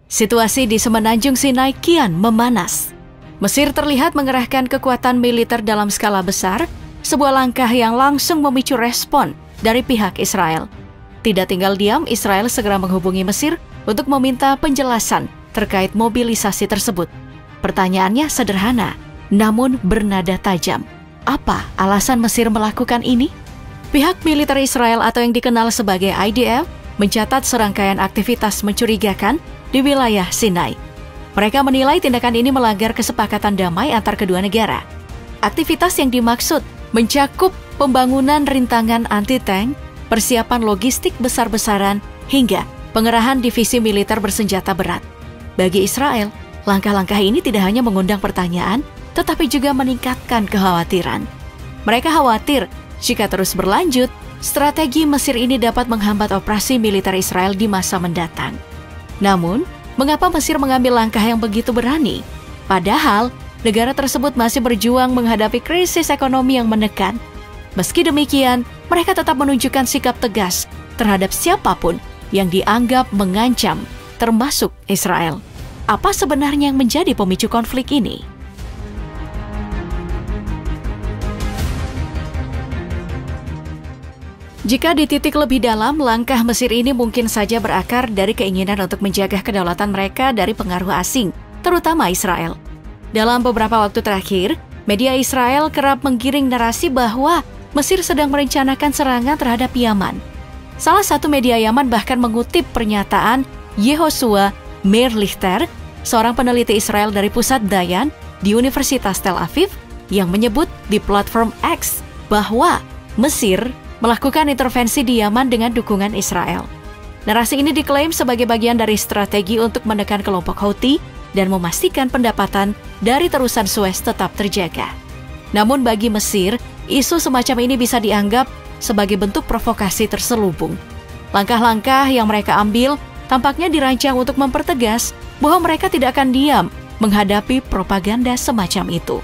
Situasi di Semenanjung Sinai kian memanas. Mesir terlihat mengerahkan kekuatan militer dalam skala besar, sebuah langkah yang langsung memicu respon dari pihak Israel. Tidak tinggal diam, Israel segera menghubungi Mesir untuk meminta penjelasan terkait mobilisasi tersebut. Pertanyaannya sederhana, namun bernada tajam. Apa alasan Mesir melakukan ini? Pihak militer Israel atau yang dikenal sebagai IDF mencatat serangkaian aktivitas mencurigakan di wilayah Sinai. Mereka menilai tindakan ini melanggar kesepakatan damai antar kedua negara. Aktivitas yang dimaksud mencakup pembangunan rintangan anti-tank, persiapan logistik besar-besaran, hingga pengerahan divisi militer bersenjata berat. Bagi Israel, langkah-langkah ini tidak hanya mengundang pertanyaan, tetapi juga meningkatkan kekhawatiran. Mereka khawatir jika terus berlanjut, strategi Mesir ini dapat menghambat operasi militer Israel di masa mendatang. Namun, mengapa Mesir mengambil langkah yang begitu berani? Padahal, negara tersebut masih berjuang menghadapi krisis ekonomi yang menekan. Meski demikian, mereka tetap menunjukkan sikap tegas terhadap siapapun yang dianggap mengancam, termasuk Israel. Apa sebenarnya yang menjadi pemicu konflik ini? Jika dititik lebih dalam, langkah Mesir ini mungkin saja berakar dari keinginan untuk menjaga kedaulatan mereka dari pengaruh asing, terutama Israel. Dalam beberapa waktu terakhir, media Israel kerap menggiring narasi bahwa Mesir sedang merencanakan serangan terhadap Yaman. Salah satu media Yaman bahkan mengutip pernyataan Yehoshua Meir Lichter, seorang peneliti Israel dari Pusat Dayan di Universitas Tel Aviv, yang menyebut di platform X bahwa Mesir melakukan intervensi di Yaman dengan dukungan Israel. Narasi ini diklaim sebagai bagian dari strategi untuk menekan kelompok Houthi dan memastikan pendapatan dari terusan Suez tetap terjaga. Namun bagi Mesir, isu semacam ini bisa dianggap sebagai bentuk provokasi terselubung. Langkah-langkah yang mereka ambil tampaknya dirancang untuk mempertegas bahwa mereka tidak akan diam menghadapi propaganda semacam itu.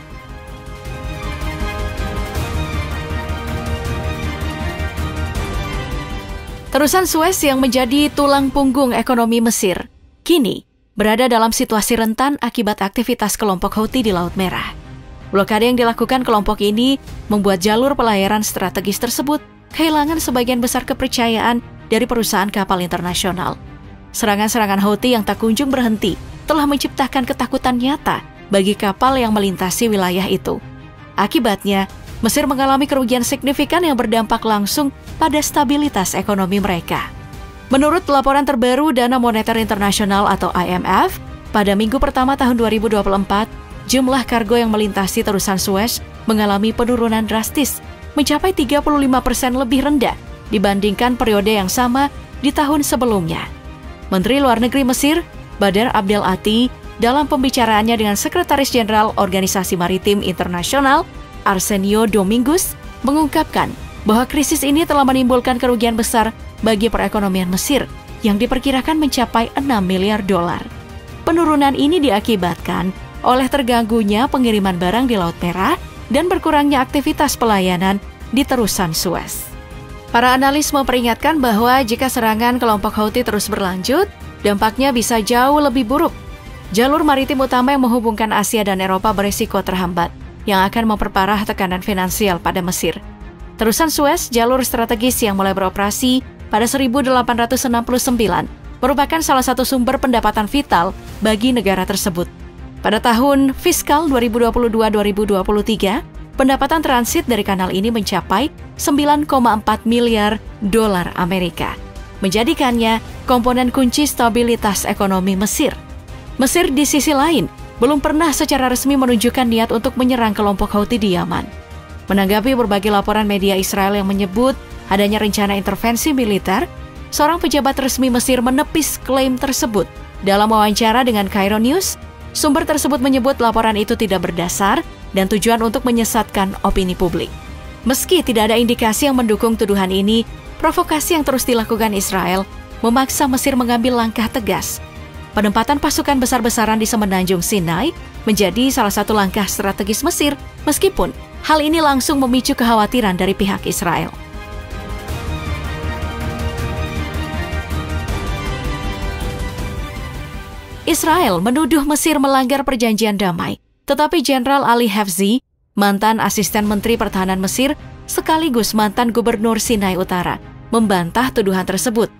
Terusan Suez yang menjadi tulang punggung ekonomi Mesir, kini berada dalam situasi rentan akibat aktivitas kelompok Houthi di Laut Merah. Blokade yang dilakukan kelompok ini membuat jalur pelayaran strategis tersebut kehilangan sebagian besar kepercayaan dari perusahaan kapal internasional. Serangan-serangan Houthi yang tak kunjung berhenti telah menciptakan ketakutan nyata bagi kapal yang melintasi wilayah itu. Akibatnya, Mesir mengalami kerugian signifikan yang berdampak langsung pada stabilitas ekonomi mereka. Menurut laporan terbaru Dana Moneter Internasional atau IMF, pada minggu pertama tahun 2024, jumlah kargo yang melintasi terusan Suez mengalami penurunan drastis, mencapai 35% lebih rendah dibandingkan periode yang sama di tahun sebelumnya. Menteri Luar Negeri Mesir, Badr Abdel Ati, dalam pembicaraannya dengan Sekretaris Jenderal Organisasi Maritim Internasional, Arsenio Dominguez, mengungkapkan bahwa krisis ini telah menimbulkan kerugian besar bagi perekonomian Mesir yang diperkirakan mencapai 6 miliar dolar. Penurunan ini diakibatkan oleh terganggunya pengiriman barang di Laut Merah dan berkurangnya aktivitas pelayanan di terusan Suez. Para analis memperingatkan bahwa jika serangan kelompok Houthi terus berlanjut, dampaknya bisa jauh lebih buruk. Jalur maritim utama yang menghubungkan Asia dan Eropa berisiko terhambat, yang akan memperparah tekanan finansial pada Mesir. Terusan Suez, jalur strategis yang mulai beroperasi pada 1869, merupakan salah satu sumber pendapatan vital bagi negara tersebut. Pada tahun fiskal 2022-2023, pendapatan transit dari kanal ini mencapai 9,4 miliar dolar Amerika, menjadikannya komponen kunci stabilitas ekonomi Mesir. Mesir di sisi lain belum pernah secara resmi menunjukkan niat untuk menyerang kelompok Houthi di Yaman. Menanggapi berbagai laporan media Israel yang menyebut adanya rencana intervensi militer, seorang pejabat resmi Mesir menepis klaim tersebut. Dalam wawancara dengan Cairo News, sumber tersebut menyebut laporan itu tidak berdasar dan tujuan untuk menyesatkan opini publik. Meski tidak ada indikasi yang mendukung tuduhan ini, provokasi yang terus dilakukan Israel memaksa Mesir mengambil langkah tegas. Penempatan pasukan besar-besaran di Semenanjung Sinai menjadi salah satu langkah strategis Mesir, meskipun hal ini langsung memicu kekhawatiran dari pihak Israel. Israel menuduh Mesir melanggar perjanjian damai, tetapi Jenderal Ali Hafzi, mantan asisten Menteri Pertahanan Mesir, sekaligus mantan Gubernur Sinai Utara, membantah tuduhan tersebut.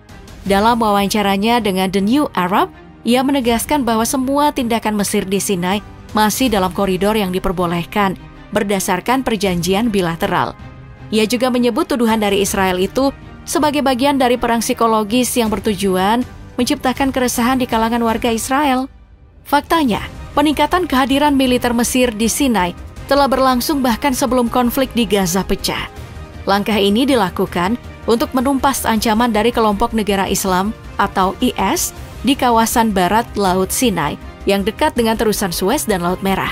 Dalam wawancaranya dengan The New Arab, ia menegaskan bahwa semua tindakan Mesir di Sinai masih dalam koridor yang diperbolehkan berdasarkan perjanjian bilateral. Ia juga menyebut tuduhan dari Israel itu sebagai bagian dari perang psikologis yang bertujuan menciptakan keresahan di kalangan warga Israel. Faktanya, peningkatan kehadiran militer Mesir di Sinai telah berlangsung bahkan sebelum konflik di Gaza pecah. Langkah ini dilakukan untuk menumpas ancaman dari kelompok negara Islam atau IS di kawasan barat Laut Sinai yang dekat dengan terusan Suez dan Laut Merah.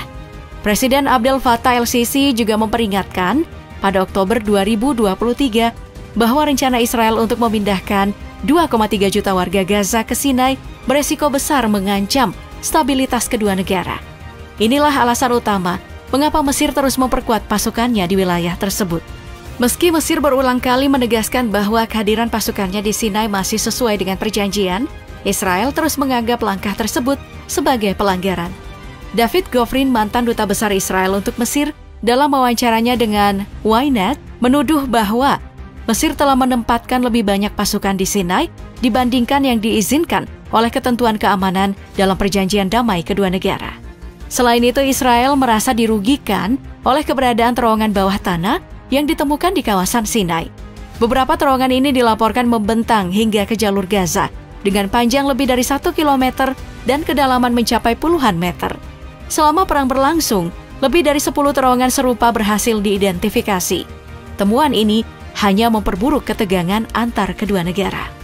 Presiden Abdel Fattah el-Sisi juga memperingatkan pada Oktober 2023 bahwa rencana Israel untuk memindahkan 2,3 juta warga Gaza ke Sinai beresiko besar mengancam stabilitas kedua negara. Inilah alasan utama mengapa Mesir terus memperkuat pasukannya di wilayah tersebut. Meski Mesir berulang kali menegaskan bahwa kehadiran pasukannya di Sinai masih sesuai dengan perjanjian, Israel terus menganggap langkah tersebut sebagai pelanggaran. David Gofrin, mantan duta besar Israel untuk Mesir, dalam wawancaranya dengan Ynet, menuduh bahwa Mesir telah menempatkan lebih banyak pasukan di Sinai dibandingkan yang diizinkan oleh ketentuan keamanan dalam perjanjian damai kedua negara. Selain itu, Israel merasa dirugikan oleh keberadaan terowongan bawah tanah yang ditemukan di kawasan Sinai. Beberapa terowongan ini dilaporkan membentang hingga ke jalur Gaza dengan panjang lebih dari 1 kilometer dan kedalaman mencapai puluhan meter. Selama perang berlangsung, lebih dari 10 terowongan serupa berhasil diidentifikasi. Temuan ini hanya memperburuk ketegangan antar kedua negara.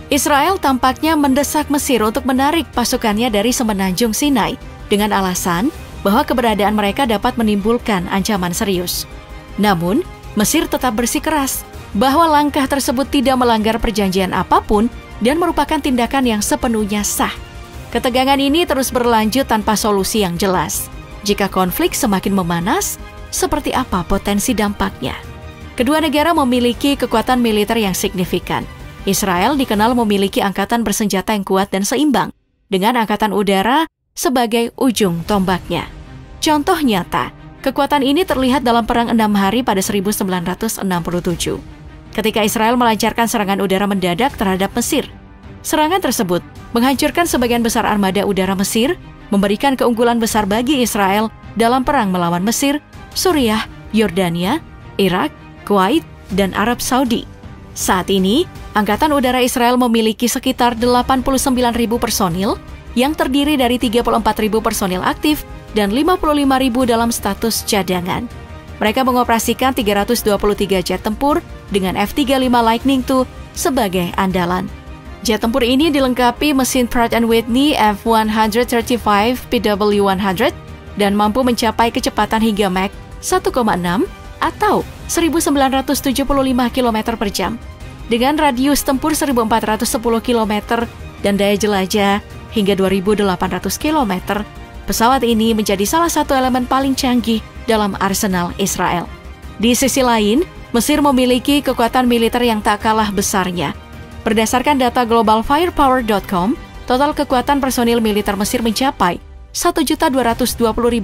Israel tampaknya mendesak Mesir untuk menarik pasukannya dari semenanjung Sinai dengan alasan bahwa keberadaan mereka dapat menimbulkan ancaman serius. Namun, Mesir tetap bersikeras bahwa langkah tersebut tidak melanggar perjanjian apapun dan merupakan tindakan yang sepenuhnya sah. Ketegangan ini terus berlanjut tanpa solusi yang jelas. Jika konflik semakin memanas, seperti apa potensi dampaknya? Kedua negara memiliki kekuatan militer yang signifikan. Israel dikenal memiliki angkatan bersenjata yang kuat dan seimbang, dengan angkatan udara sebagai ujung tombaknya. Contoh nyata, kekuatan ini terlihat dalam Perang 6 Hari pada 1967. Ketika Israel melancarkan serangan udara mendadak terhadap Mesir. Serangan tersebut menghancurkan sebagian besar armada udara Mesir, memberikan keunggulan besar bagi Israel dalam perang melawan Mesir, Suriah, Yordania, Irak, Kuwait, dan Arab Saudi. Saat ini, Angkatan Udara Israel memiliki sekitar 89.000 personil yang terdiri dari 34.000 personil aktif dan 55.000 dalam status cadangan. Mereka mengoperasikan 323 jet tempur dengan F-35 Lightning II sebagai andalan. Jet tempur ini dilengkapi mesin Pratt & Whitney F135 PW100 dan mampu mencapai kecepatan hingga Mach 1,6 atau 1.975 km per jam. Dengan radius tempur 1.410 km dan daya jelajah hingga 2.800 km, pesawat ini menjadi salah satu elemen paling canggih dalam arsenal Israel. Di sisi lain, Mesir memiliki kekuatan militer yang tak kalah besarnya. Berdasarkan data globalfirepower.com, total kekuatan personil militer Mesir mencapai 1.220.000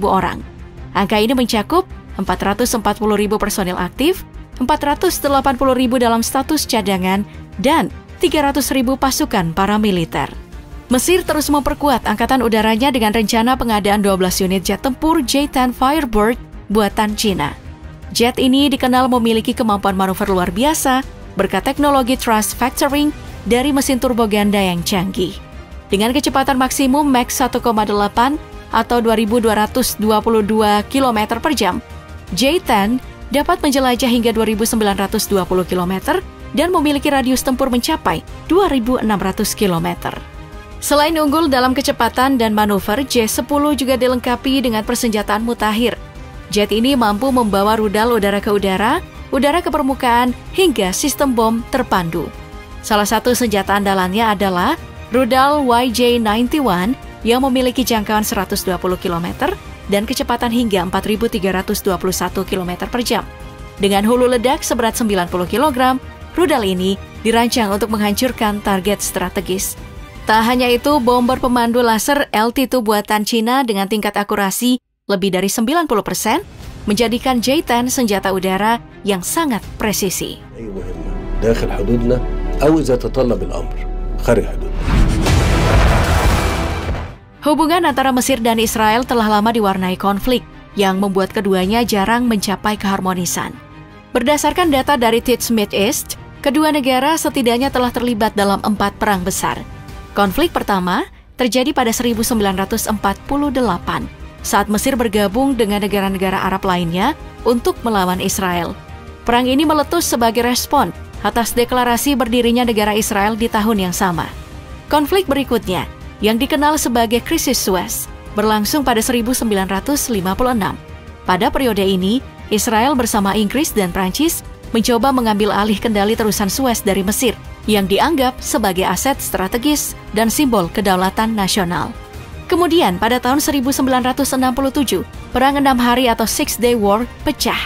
orang. Angka ini mencakup 440.000 personil aktif, 480.000 dalam status cadangan, dan 300.000 pasukan paramiliter. Mesir terus memperkuat angkatan udaranya dengan rencana pengadaan 12 unit jet tempur J-10 Firebird buatan Cina. Jet ini dikenal memiliki kemampuan manuver luar biasa berkat teknologi thrust vectoring dari mesin turbo ganda yang canggih. Dengan kecepatan maksimum Mach 1,8 atau 2.222 km per jam, J-10 dapat menjelajah hingga 2.920 km dan memiliki radius tempur mencapai 2.600 km. Selain unggul dalam kecepatan dan manuver, J-10 juga dilengkapi dengan persenjataan mutakhir. Jet ini mampu membawa rudal udara ke udara, udara ke permukaan, hingga sistem bom terpandu. Salah satu senjata andalannya adalah rudal YJ-91 yang memiliki jangkauan 120 km dan kecepatan hingga 4.321 km per jam. Dengan hulu ledak seberat 90 kg, rudal ini dirancang untuk menghancurkan target strategis. Tak hanya itu, bom berpemandu laser LT-2 buatan Cina dengan tingkat akurasi lebih dari 90% menjadikan J-10 senjata udara yang sangat presisi. Hubungan antara Mesir dan Israel telah lama diwarnai konflik yang membuat keduanya jarang mencapai keharmonisan. Berdasarkan data dari Teach Mid East, kedua negara setidaknya telah terlibat dalam 4 perang besar. Konflik pertama terjadi pada 1948 saat Mesir bergabung dengan negara-negara Arab lainnya untuk melawan Israel. Perang ini meletus sebagai respon atas deklarasi berdirinya negara Israel di tahun yang sama. Konflik berikutnya, yang dikenal sebagai Krisis Suez, berlangsung pada 1956. Pada periode ini, Israel bersama Inggris dan Prancis mencoba mengambil alih kendali terusan Suez dari Mesir, yang dianggap sebagai aset strategis dan simbol kedaulatan nasional. Kemudian pada tahun 1967, Perang 6 Hari atau Six-Day War pecah.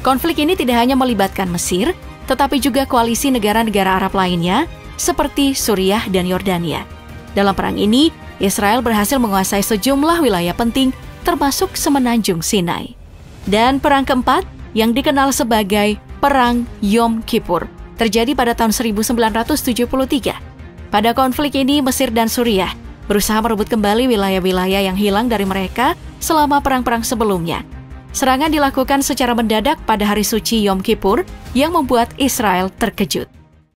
Konflik ini tidak hanya melibatkan Mesir, tetapi juga koalisi negara-negara Arab lainnya seperti Suriah dan Yordania. Dalam perang ini, Israel berhasil menguasai sejumlah wilayah penting termasuk semenanjung Sinai. Dan perang keempat yang dikenal sebagai Perang Yom Kippur terjadi pada tahun 1973. Pada konflik ini, Mesir dan Suriah berusaha merebut kembali wilayah-wilayah yang hilang dari mereka selama perang-perang sebelumnya. Serangan dilakukan secara mendadak pada hari suci Yom Kippur yang membuat Israel terkejut.